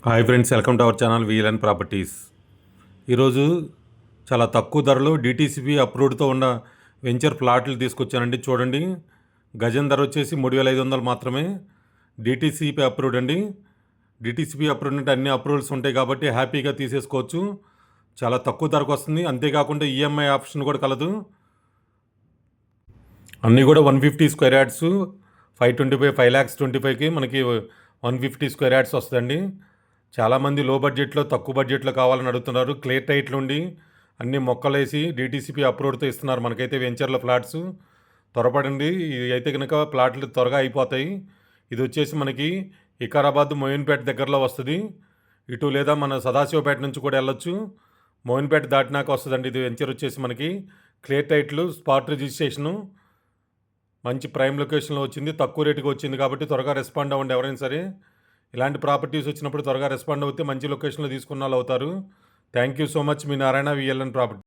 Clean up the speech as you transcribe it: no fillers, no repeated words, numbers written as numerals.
Hi friends, welcome to our channel VLN properties. ఈరోజు చాలా తక్కువ ధరలో డిటీసీపీ అప్రూవ్డ్తో ఉన్న వెంచర్ ప్లాట్లు తీసుకొచ్చానండి. చూడండి, గజం ధర వచ్చేసి 3,500 మాత్రమే. డిటీసీపీ అప్రూవ్డ్ అండి. డిటీసీపీ అప్రూవ్డ్ అంటే అన్ని అప్రూవల్స్ ఉంటాయి కాబట్టి హ్యాపీగా తీసేసుకోవచ్చు. చాలా తక్కువ ధరకు వస్తుంది. అంతేకాకుండా ఈఎంఐ ఆప్షన్ కూడా కలదు. అన్నీ కూడా 150 స్క్వేర్ యార్డ్స్, 5,25,5,25,000కి మనకి 150 స్క్వేర్ యార్డ్స్ వస్తుందండి. చాలామంది లో బడ్జెట్లో, తక్కువ బడ్జెట్లో కావాలని అడుగుతున్నారు. క్లియర్ టైట్లు ఉండి అన్ని మొక్కలేసి డిటీసీపీ అప్రూవ్డ్తో ఇస్తున్నారు మనకైతే వెంచర్ల ఫ్లాట్స్. త్వరపడండి, ఇది అయితే కనుక ప్లాట్లు త్వరగా అయిపోతాయి. ఇది వచ్చేసి మనకి వికారాబాద్ మోయిన్పేట దగ్గరలో వస్తుంది. ఇటు లేదా మన సదాశివపేట నుంచి కూడా వెళ్ళొచ్చు. మోయిన్పేట దాటినాక వస్తుందండి. ఇది వెంచర్ వచ్చేసి మనకి క్లియర్ టైట్లు, స్పాట్ రిజిస్ట్రేషను, మంచి ప్రైమ్ లొకేషన్లో వచ్చింది, తక్కువ రేటుకి వచ్చింది కాబట్టి త్వరగా రెస్పాండ్ అవ్వండి. ఎవరైనా సరే ఇలాంటి ప్రాపర్టీస్ వచ్చినప్పుడు త్వరగా రెస్పాండ్ అవుతే మంచి లొకేషన్లో తీసుకున్న వాళ్ళు అవుతారు. Thank you so much. మీ నారాయణ, వీఎల్ఎన్ ప్రాపర్టీ.